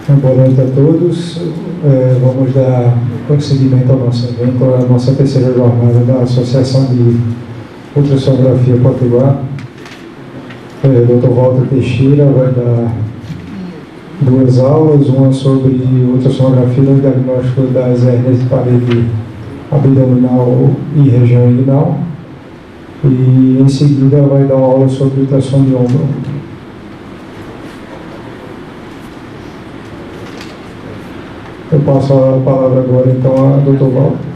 Boa noite a todos. Vamos dar prosseguimento ao nosso evento, à nossa terceira jornada da Associação de Ultrassonografia Potiguar. Dr. Walter Teixeira vai dar duas aulas, uma sobre ultrassonografia no diagnóstico das hérnias de parede abdominal e região inguinal, e em seguida vai dar uma aula sobre ultrassom de ombro. Eu passo a palavra agora então a Dr. Walter.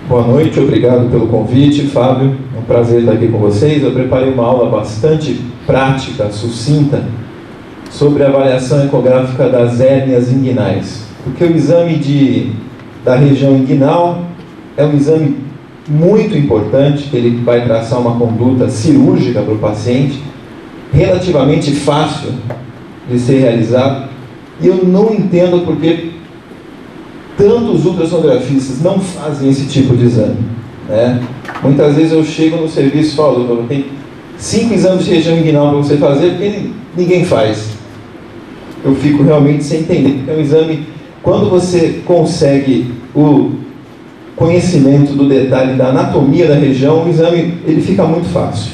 Boa noite, obrigado pelo convite, Fábio. É um prazer estar aqui com vocês. Eu preparei uma aula bastante prática, sucinta, sobre a avaliação ecográfica das hérnias inguinais. Porque o exame da região inguinal é um exame muito importante, que ele vai traçar uma conduta cirúrgica para o paciente, relativamente fácil de ser realizado, e eu não entendo porque tantos ultrassonografistas não fazem esse tipo de exame, né? Muitas vezes eu chego no serviço e falo: doutor, tem 5 exames de região inguinal para você fazer, porque ninguém faz. Eu fico realmente sem entender, porque é um exame, quando você consegue o conhecimento do detalhe da anatomia da região, o exame ele fica muito fácil.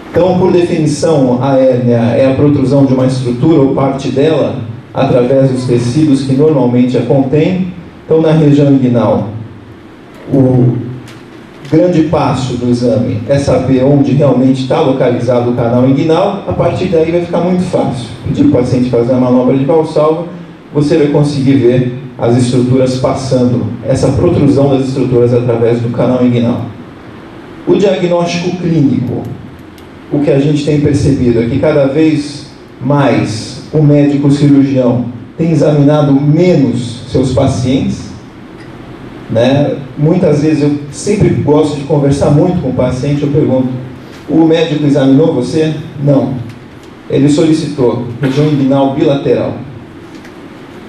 Então, por definição, a hérnia é a protrusão de uma estrutura ou parte dela através dos tecidos que normalmente a contém. Então, na região inguinal, o grande passo do exame é saber onde realmente está localizado o canal inguinal. A partir daí vai ficar muito fácil. Pedir para o paciente fazer a manobra de Valsalva, você vai conseguir ver as estruturas passando, essa protrusão das estruturas através do canal inguinal. O diagnóstico clínico, o que a gente tem percebido é que cada vez mais o médico cirurgião tem examinado menos seus pacientes, né? Muitas vezes eu sempre gosto de conversar muito com o paciente. Eu pergunto: o médico examinou você? Não. Ele solicitou região inguinal bilateral.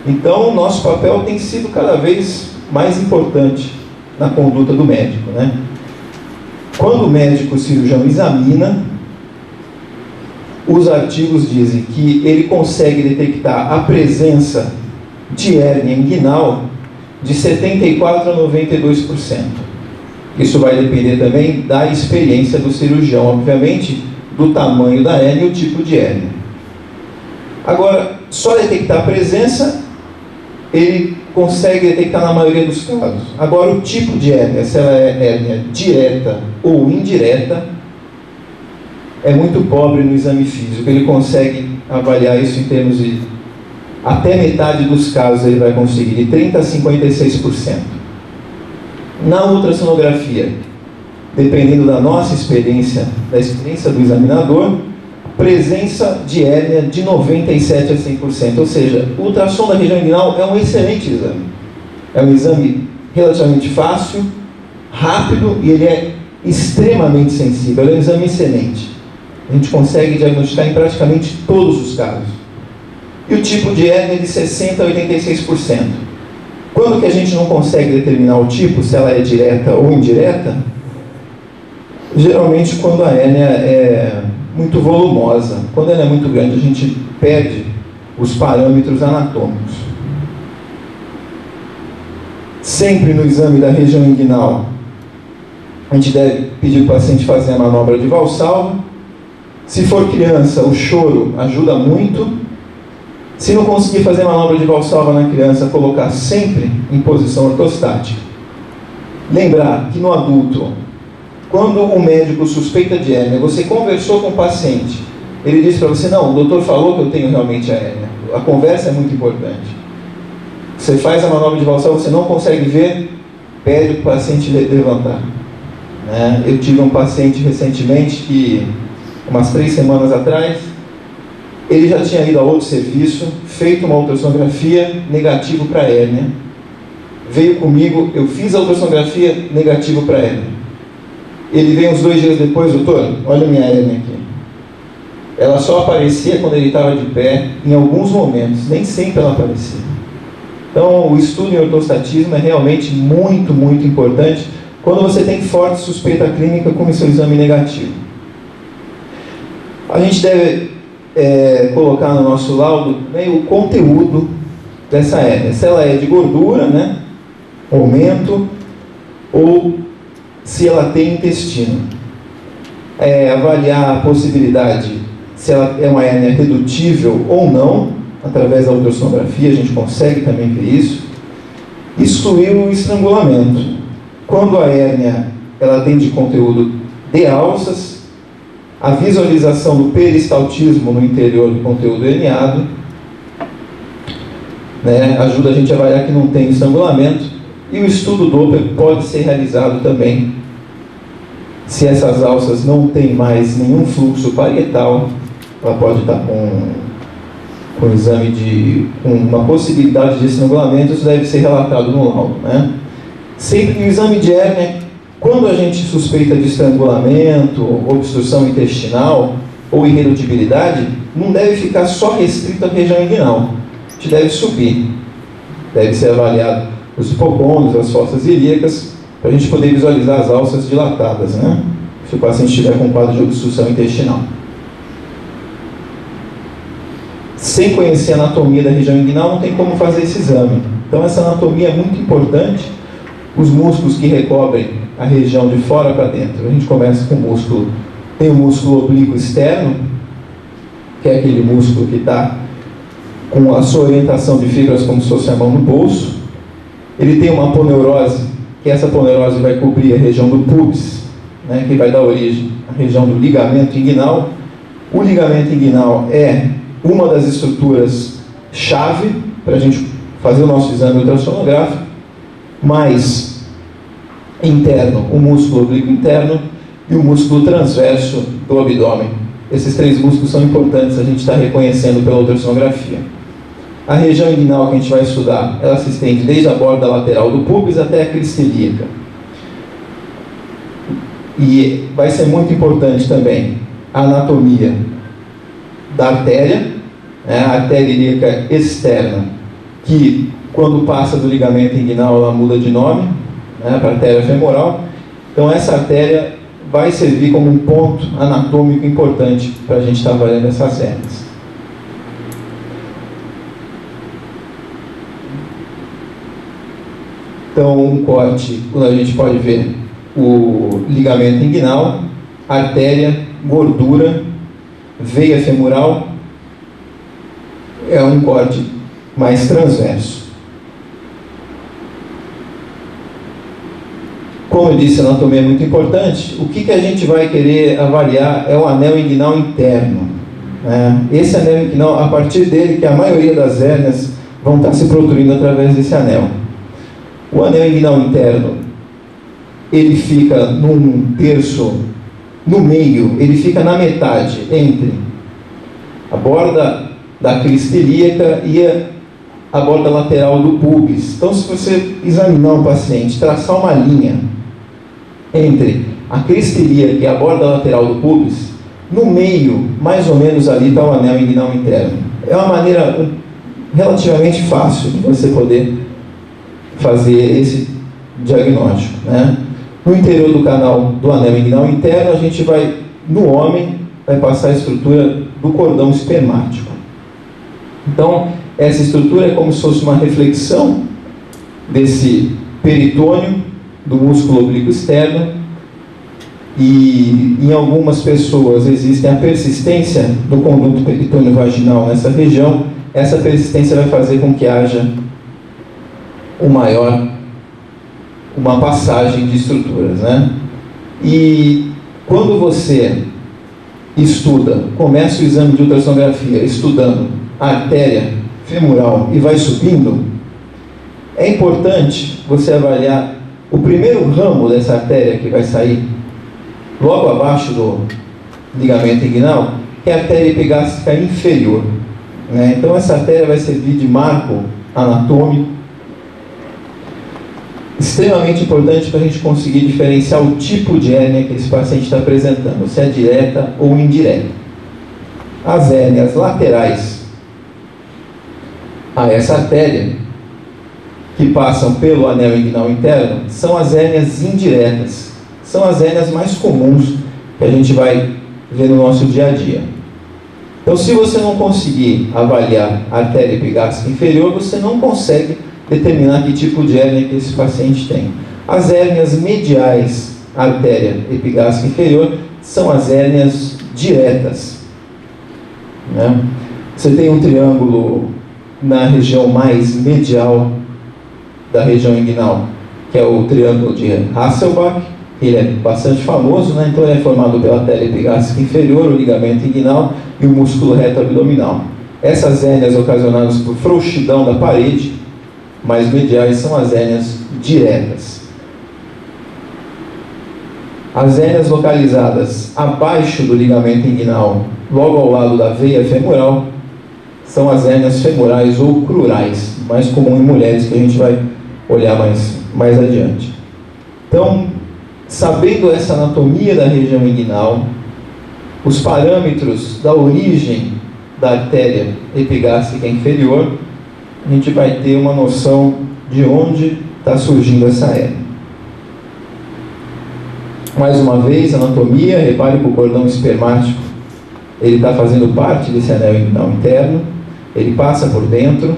Então o nosso papel tem sido cada vez mais importante na conduta do médico, né? Quando o médico cirurgião examina, os artigos dizem que ele consegue detectar a presença de hérnia inguinal de 74% a 92%. Isso vai depender também da experiência do cirurgião, obviamente, do tamanho da hérnia e o tipo de hérnia. Agora, só detectar a presença, ele consegue detectar na maioria dos casos. Agora, o tipo de hérnia, se ela é hérnia direta ou indireta, é muito pobre no exame físico. Ele consegue avaliar isso em termos de até metade dos casos ele vai conseguir, de 30% a 56%. Na ultrassonografia, dependendo da nossa experiência, da experiência do examinador, presença de hérnia de 97% a 100%. Ou seja, o ultrassom da região inguinal é um excelente exame. É um exame relativamente fácil, rápido, e ele é extremamente sensível. Ele é um exame excelente. A gente consegue diagnosticar em praticamente todos os casos. E o tipo de hérnia é de 60% a 86%. Quando que a gente não consegue determinar o tipo, se ela é direta ou indireta? Geralmente quando a hérnia é muito volumosa. Quando ela é muito grande, a gente perde os parâmetros anatômicos. Sempre no exame da região inguinal, a gente deve pedir para o paciente fazer a manobra de Valsalva. Se for criança, o choro ajuda muito. Se não conseguir fazer manobra de Valsalva na criança, colocar sempre em posição ortostática. Lembrar que no adulto, quando o médico suspeita de hérnia, você conversou com o paciente, ele disse para você: não, o doutor falou que eu tenho realmente a hérnia. A conversa é muito importante. Você faz a manobra de Valsalva, você não consegue ver, pede o paciente levantar. Eu tive um paciente recentemente que, umas 3 semanas atrás, ele já tinha ido a outro serviço, feito uma ultrassonografia, negativo para hérnia. Veio comigo, eu fiz a ultrassonografia, negativo para hérnia. Ele veio uns 2 dias depois: doutor, olha a minha hérnia aqui. Ela só aparecia quando ele estava de pé, em alguns momentos, nem sempre ela aparecia. Então, o estudo em ortostatismo é realmente muito, muito importante quando você tem forte suspeita clínica como seu exame negativo. A gente deve colocar no nosso laudo o conteúdo dessa hérnia. Se ela é de gordura, aumento, ou se ela tem intestino. Avaliar a possibilidade, se ela é uma hérnia redutível ou não, através da ultrassonografia, a gente consegue também ver isso. Excluir o estrangulamento. Quando a hérnia ela tem de conteúdo de alças, a visualização do peristaltismo no interior do conteúdo herniado, ajuda a gente a avaliar que não tem estrangulamento. E o estudo Doppler pode ser realizado também se essas alças não têm mais nenhum fluxo parietal. Ela pode estar com exame com uma possibilidade de estrangulamento. Isso deve ser relatado no laudo. Sempre que o exame de hérnia, quando a gente suspeita de estrangulamento, obstrução intestinal ou irredutibilidade, não deve ficar só restrito à região inguinal. A gente deve subir. Deve ser avaliado os hipocôndrios, as fossas ilíacas, para a gente poder visualizar as alças dilatadas, se o paciente estiver com quadro de obstrução intestinal. Sem conhecer a anatomia da região inguinal, não tem como fazer esse exame. Então, essa anatomia é muito importante. Os músculos que recobrem a região de fora para dentro. A gente começa com o músculo. Tem o músculo oblíquo externo, que é aquele músculo que está com a sua orientação de fibras como se fosse a mão no bolso. Ele tem uma aponeurose, que essa aponeurose vai cobrir a região do pubis, que vai dar origem à região do ligamento inguinal. O ligamento inguinal é uma das estruturas chave para a gente fazer o nosso exame ultrassonográfico, mais interno, o músculo oblíquo interno e o músculo transverso do abdômen. Esses 3 músculos são importantes, a gente está reconhecendo pela ultrassonografia. A região inguinal que a gente vai estudar, ela se estende desde a borda lateral do pubis até a crista ilíaca. E vai ser muito importante também a anatomia da artéria, a artéria ilíaca externa, que quando passa do ligamento inguinal ela muda de nome, para artéria femoral. Então essa artéria vai servir como um ponto anatômico importante para a gente estar avaliando essas hérnias. Então, um corte, quando a gente pode ver o ligamento inguinal, artéria, gordura, veia femoral, é um corte mais transverso. Como eu disse, a anatomia é muito importante. O que a gente vai querer avaliar é o anel inguinal interno. Esse anel inguinal, a partir dele, que a maioria das hérnias vão estar se protruindo através desse anel. O anel inguinal interno, ele fica num terço, no meio, ele fica na metade entre a borda da crista ilíaca e a borda lateral do pubis. Então, se você examinar um paciente, traçar uma linha entre a crista ilíaca e a borda lateral do pubis, no meio, mais ou menos ali, está o anel inguinal interno. É uma maneira relativamente fácil de você poder fazer esse diagnóstico. No interior do canal do anel inguinal interno, a gente vai, no homem, vai passar a estrutura do cordão espermático. Então, essa estrutura é como se fosse uma reflexão desse peritônio, do músculo oblíquo externo, e em algumas pessoas existe a persistência do conduto peritônio vaginal nessa região. Essa persistência vai fazer com que haja uma passagem de estruturas, E quando você estuda, começa o exame de ultrassonografia estudando a artéria femoral e vai subindo, é importante você avaliar O primeiro ramo dessa artéria que vai sair logo abaixo do ligamento inguinal é a artéria epigástrica inferior, né? Então essa artéria vai servir de marco anatômico extremamente importante para a gente conseguir diferenciar o tipo de hérnia que esse paciente está apresentando, se é direta ou indireta. As hérnias laterais a essa artéria, que passam pelo anel inguinal interno, são as hérnias indiretas. São as hérnias mais comuns que a gente vai ver no nosso dia a dia. Então, se você não conseguir avaliar a artéria epigástrica inferior, você não consegue determinar que tipo de hérnia que esse paciente tem. As hérnias mediais à artéria epigástrica inferior são as hérnias diretas, né? Você tem um triângulo na região mais medial da região inguinal, que é o triângulo de Hasselbalch. Ele é bastante famoso, né? Então ele é formado pela artéria epigástrica inferior, o ligamento inguinal e o músculo reto abdominal. Essas hérnias ocasionadas por frouxidão da parede mais mediais são as hérnias diretas. As hérnias localizadas abaixo do ligamento inguinal, logo ao lado da veia femoral, são as hérnias femorais ou crurais, mais comum em mulheres, que a gente vai olhar mais adiante. Então, sabendo essa anatomia da região inguinal, os parâmetros da origem da artéria epigástrica inferior, a gente vai ter uma noção de onde está surgindo essa hérnia. Mais uma vez, anatomia, repare que o cordão espermático, ele está fazendo parte desse anel inguinal interno, ele passa por dentro.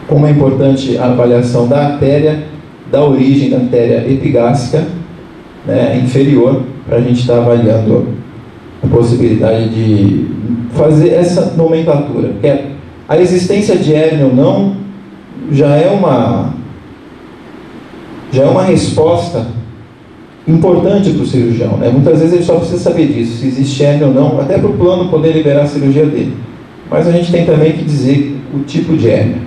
Como é importante a avaliação da artéria, da origem da artéria epigástrica, né, inferior, para a gente estar avaliando a possibilidade de fazer essa nomenclatura. Porque a existência de hérnia ou não já é uma resposta importante para o cirurgião, né? Muitas vezes ele só precisa saber disso, se existe hérnia ou não, até para o plano poder liberar a cirurgia dele. Mas a gente tem também que dizer o tipo de hérnia.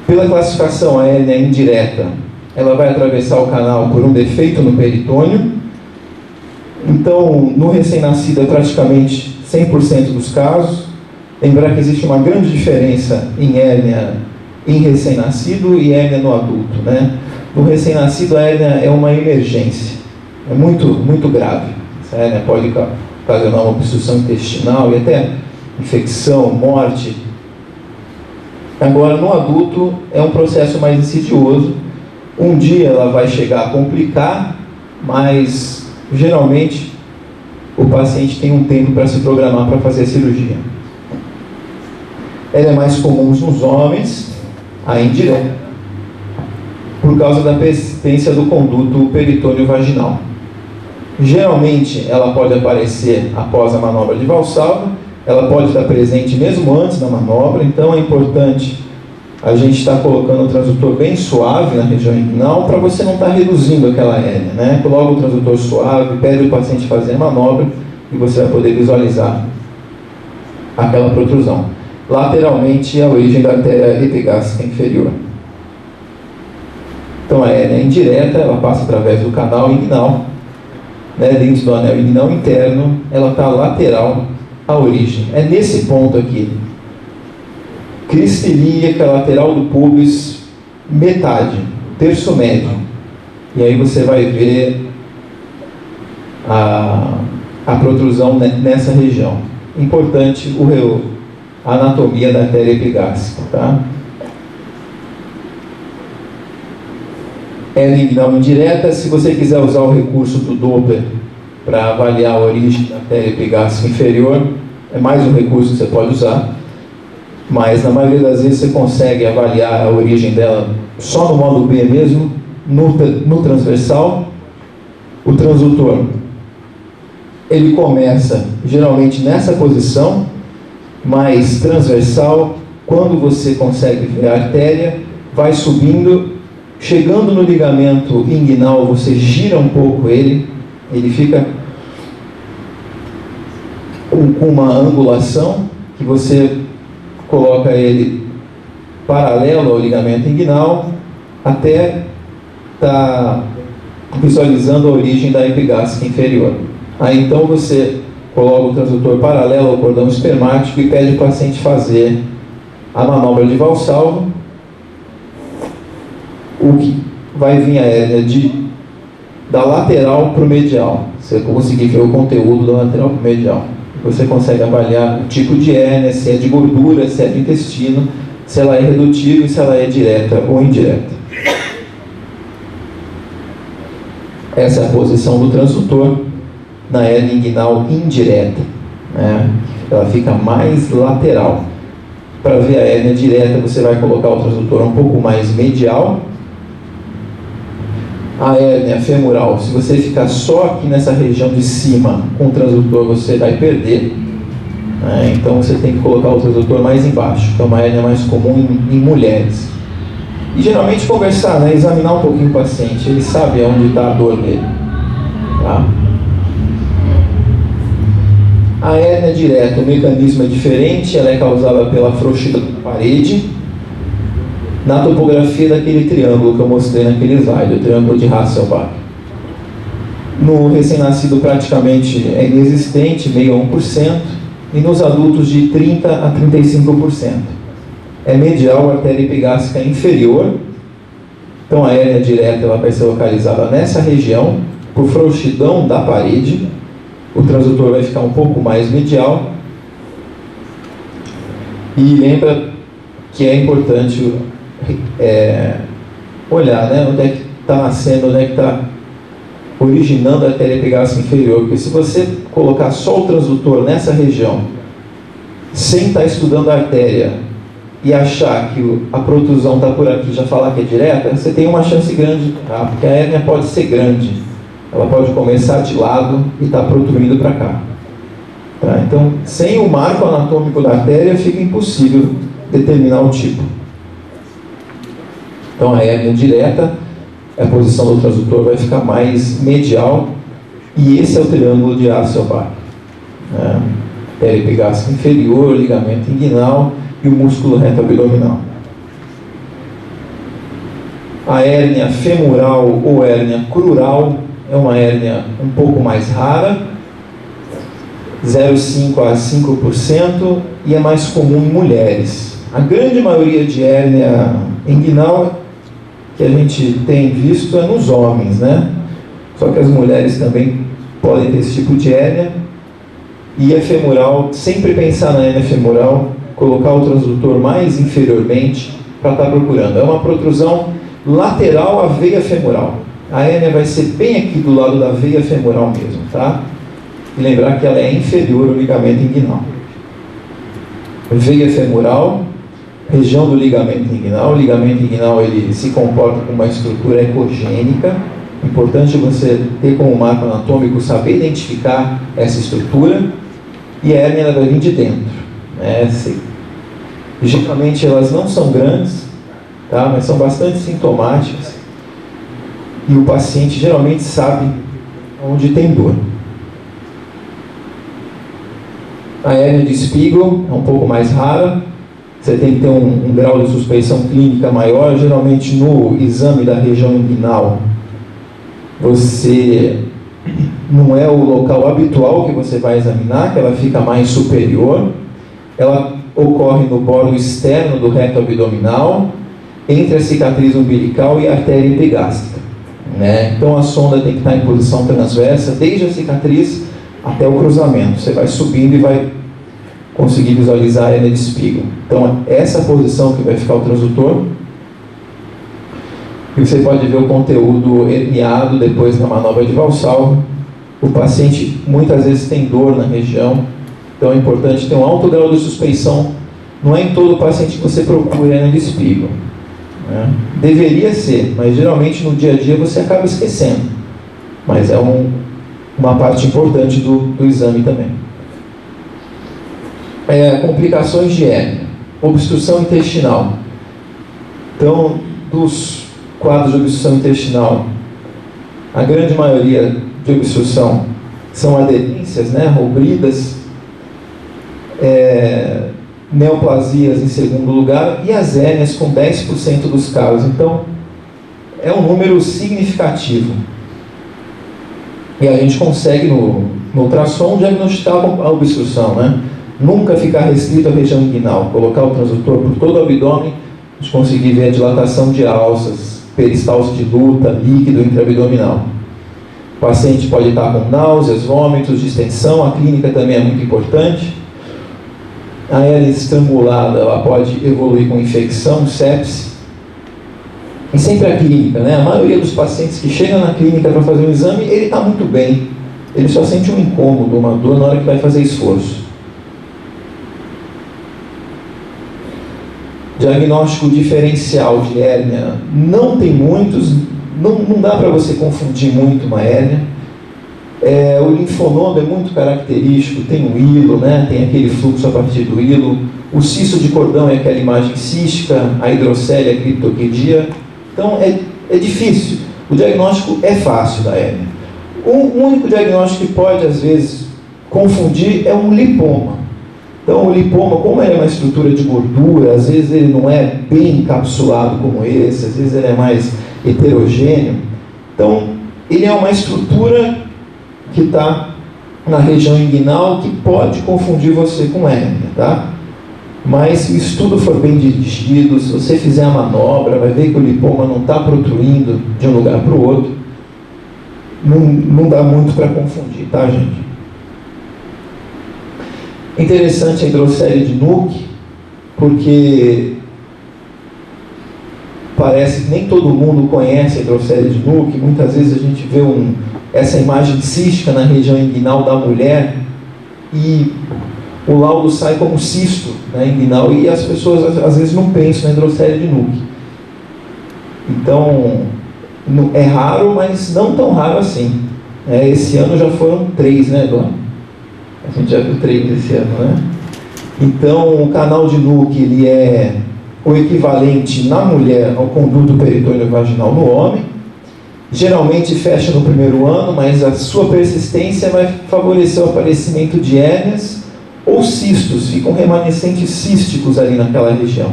Pela classificação, a hérnia indireta, ela vai atravessar o canal por um defeito no peritônio. Então, no recém-nascido é praticamente 100% dos casos. Lembrar que existe uma grande diferença em hérnia em recém-nascido e hérnia no adulto, né? No recém-nascido, a hérnia é uma emergência, é muito, muito grave. Essa hérnia pode ocasionar uma obstrução intestinal e até infecção, morte. Agora, no adulto, é um processo mais insidioso. Um dia ela vai chegar a complicar, mas geralmente o paciente tem um tempo para se programar para fazer a cirurgia. Ela é mais comum nos homens, a indireta, por causa da persistência do conduto peritônio vaginal. Geralmente ela pode aparecer após a manobra de Valsalva, ela pode estar presente mesmo antes da manobra, então é importante a gente estar colocando o transdutor bem suave na região inguinal para você não estar reduzindo aquela hérnia, né? Coloca o transdutor suave, pede o paciente fazer a manobra e você vai poder visualizar aquela protrusão. Lateralmente, a origem da artéria epigástrica inferior. Então a hérnia indireta, ela passa através do canal inguinal, né? Dentro do anel inguinal interno, ela está lateral à origem. É nesse ponto aqui, crista ilíaca lateral do pubis, metade, terço médio. E aí você vai ver a protrusão nessa região. Importante a anatomia da artéria epigástrica, tá? Hérnia inguinal indireta, se você quiser usar o recurso do Doppler para avaliar a origem da artéria epigástrica inferior, é mais um recurso que você pode usar, mas na maioria das vezes você consegue avaliar a origem dela só no módulo B mesmo, no transversal. O transdutor, ele começa geralmente nessa posição, mais transversal. Quando você consegue ver a artéria, vai subindo, chegando no ligamento inguinal, você gira um pouco ele fica com uma angulação, que você coloca ele paralelo ao ligamento inguinal, até está visualizando a origem da epigástrica inferior. Aí então você coloca o transdutor paralelo ao cordão espermático e pede o paciente fazer a manobra de Valsalva. O que vai vir a hérnia da lateral para o medial. Você conseguir ver o conteúdo da lateral para o medial. Você consegue avaliar o tipo de hérnia, se é de gordura, se é de intestino, se ela é redutível e se ela é direta ou indireta. Essa é a posição do transdutor na hérnia inguinal indireta, né? Ela fica mais lateral. Para ver a hérnia direta, você vai colocar o transdutor um pouco mais medial. A hérnia femoral, se você ficar só aqui nessa região de cima com o transdutor, você vai perder, né? Então você tem que colocar o transdutor mais embaixo, que é uma hérnia mais comum em mulheres. E geralmente conversar, né? Examinar um pouquinho o paciente, ele sabe onde está a dor dele, tá? A hérnia direta, o mecanismo é diferente, ela é causada pela frouxidão da parede, na topografia daquele triângulo que eu mostrei naquele slide, o triângulo de Hasselbalch. No recém-nascido praticamente é inexistente, meio a 1%, e nos adultos de 30% a 35%. É medial a artéria epigástrica inferior, então a hérnia direta ela vai ser localizada nessa região, por frouxidão da parede. O transdutor vai ficar um pouco mais medial. E lembra que é importante olhar, né, onde é que está nascendo, onde é que está originando a artéria epigástrica inferior. Porque se você colocar só o transdutor nessa região, sem estar estudando a artéria, e achar que a protrusão está por aqui, já falar que é direta, você tem uma chance grande, tá? Porque a hérnia pode ser grande. Ela pode começar de lado e estar protruindo para cá. Tá? Então, sem o marco anatômico da artéria, fica impossível determinar o tipo. Então, a hérnia direta, a posição do transdutor vai ficar mais medial, e esse é o triângulo de Hasselbalch. Artéria epigástrica inferior, ligamento inguinal e o músculo reto abdominal. A hérnia femoral ou hérnia crural é uma hérnia um pouco mais rara, 0,5% a 5%, e é mais comum em mulheres. A grande maioria de hérnia inguinal que a gente tem visto é nos homens, né? Só que as mulheres também podem ter esse tipo de hérnia. E a femoral, sempre pensar na hérnia femoral, colocar o transdutor mais inferiormente para estar procurando. É uma protrusão lateral à veia femoral. A hérnia vai ser bem aqui do lado da veia femoral mesmo, tá? E lembrar que ela é inferior ao ligamento inguinal. Veia femoral, região do ligamento inguinal. O ligamento inguinal ele se comporta com uma estrutura ecogênica. É importante você ter como marco anatômico saber identificar essa estrutura. E a hérnia ela vai vir de dentro, né? Geralmente elas não são grandes, tá? Mas são bastante sintomáticas. E o paciente geralmente sabe onde tem dor. A hérnia de Spiegel é um pouco mais rara. Você tem que ter um grau de suspeição clínica maior. Geralmente no exame da região inguinal, você não é o local habitual que você vai examinar, que ela fica mais superior. Ela ocorre no bordo externo do reto abdominal, entre a cicatriz umbilical e a artéria epigástrica, né? Então a sonda tem que estar em posição transversa, desde a cicatriz até o cruzamento. Você vai subindo e vai conseguir visualizar a hérnia de Spiegel. Então essa posição que vai ficar o transdutor. E você pode ver o conteúdo herniado depois da manobra de Valsalva. O paciente muitas vezes tem dor na região, então é importante ter um alto grau de suspeição. Não é em todo paciente que você procura hérnia de Spiegel, né? Deveria ser, mas geralmente no dia a dia você acaba esquecendo. Mas é uma parte importante do exame também. Complicações de hérnia. Obstrução intestinal. Então, dos quadros de obstrução intestinal, a grande maioria de obstrução são aderências, né, rubridas, neoplasias em segundo lugar, e as hérnias com 10% dos casos. Então, é um número significativo. E a gente consegue no ultrassom diagnosticar a obstrução, né? Nunca ficar restrito à região inguinal, colocar o transdutor por todo o abdômen, a gente conseguir ver a dilatação de alças, peristalse de luta, líquido intraabdominal. O paciente pode estar com náuseas, vômitos, distensão, a clínica também é muito importante. A hélice estrangulada, ela pode evoluir com infecção, sepse. E sempre a clínica, né? A maioria dos pacientes que chegam na clínica para fazer um exame, ele está muito bem. Ele só sente um incômodo, uma dor na hora que vai fazer esforço. Diagnóstico diferencial de hérnia, não tem muitos, não dá para você confundir muito uma hérnia. O linfonodo é muito característico, tem um hilo, né? Tem aquele fluxo a partir do hilo. O cisto de cordão é aquela imagem cística, a hidrocélia, a criptoquidia. Então é difícil. O diagnóstico é fácil da hérnia. O único diagnóstico que pode, às vezes, confundir é um lipoma. Então, o lipoma, como ele é uma estrutura de gordura, às vezes ele não é bem encapsulado como esse, às vezes ele é mais heterogêneo. Então, ele é uma estrutura que está na região inguinal que pode confundir você com hérnia, tá? Mas se o estudo for bem dirigido, se você fizer a manobra, vai ver que o lipoma não está protruindo de um lugar para o outro. Não dá muito para confundir, tá, gente? Interessante a hidrocélia de Nuke, porque parece que nem todo mundo conhece a hidrocélia de Nuke. Muitas vezes a gente vê essa imagem cística na região inguinal da mulher e o laudo sai como cisto, né, inguinal, e as pessoas às vezes não pensam na hidrocélia de Nuke. Então, é raro, mas não tão raro assim. Esse ano já foram 3, né, Dona? A gente já viu 3 esse ano, né? Então, o canal de Nuke, ele é o equivalente na mulher ao conduto peritônio vaginal no homem. Geralmente fecha no primeiro ano, mas a sua persistência vai favorecer o aparecimento de hérnias ou cistos, ficam remanescentes císticos ali naquela região.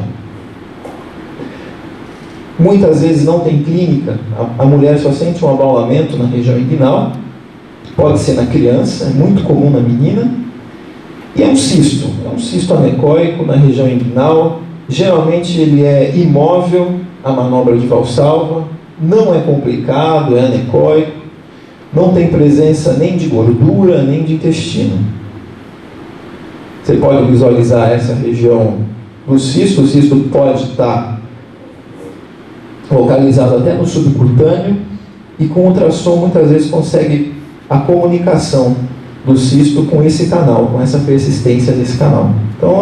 Muitas vezes não tem clínica, a mulher só sente um abaulamento na região inguinal, pode ser na criança, é muito comum na menina, e é um cisto anecoico na região inguinal. Geralmente ele é imóvel, a manobra de Valsalva, não é complicado, é anecoico, não tem presença nem de gordura, nem de intestino. Você pode visualizar essa região do cisto. O cisto pode estar localizado até no subcutâneo, e com ultrassom muitas vezes consegue a comunicação do cisto com esse canal, com essa persistência desse canal. Então,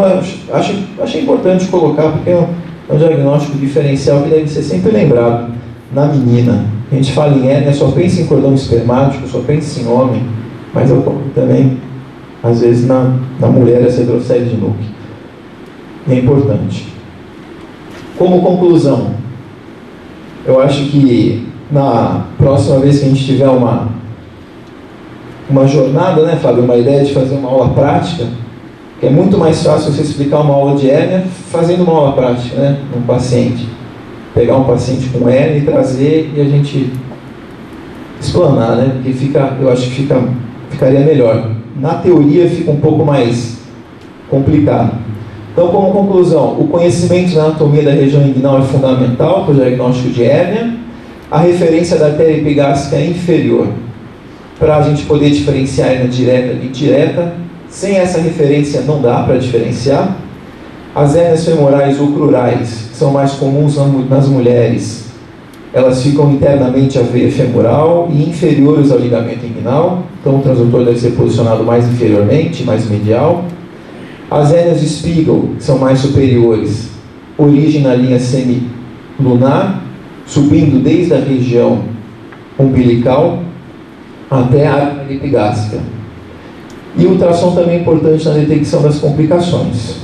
achei importante colocar, porque é um diagnóstico diferencial que deve ser sempre lembrado na menina. A gente fala em hérnia, só pensa em cordão espermático, só pensa em homem, mas também, às vezes, na mulher, essa hidrocélia de Nuke. É importante. Como conclusão, eu acho que na próxima vez que a gente tiver uma jornada, né, Fábio, uma ideia de fazer uma aula prática, que é muito mais fácil você explicar uma aula de hérnia fazendo uma aula prática, né, um paciente. Pegar um paciente com hérnia e trazer e a gente explanar, né, porque eu acho que ficaria melhor. Na teoria fica um pouco mais complicado. Então, como conclusão, o conhecimento da anatomia da região inguinal é fundamental para o diagnóstico de hérnia. A referência da artéria epigástrica inferior, para a gente poder diferenciar hérnia direta e indireta. Sem essa referência não dá para diferenciar. As hérnias femorais ou crurais, que são mais comuns nas mulheres, elas ficam internamente à veia femoral e inferiores ao ligamento inguinal. Então o transdutor deve ser posicionado mais inferiormente, mais medial. As hérnias de Spiegel, que são mais superiores, origem na linha semilunar, subindo desde a região umbilical até a artéria epigástrica. E o ultrassom também é importante na detecção das complicações.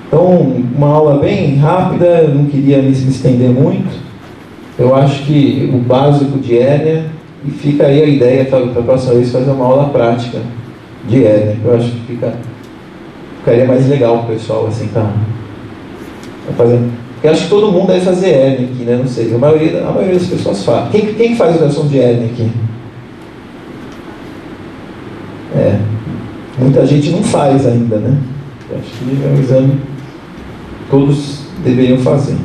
Então, uma aula bem rápida, eu não queria me estender muito. Eu acho que o básico de hérnia, e fica aí a ideia para a próxima vez fazer uma aula prática de hérnia. Eu acho que ficaria mais legal o pessoal assim, tá fazendo. Eu acho que todo mundo deve fazer hérnia aqui, né? Não sei, a maioria das pessoas faz. Quem faz ultrassom de hérnia aqui? Muita gente não faz ainda, né? Eu acho que é um exame que todos deveriam fazer.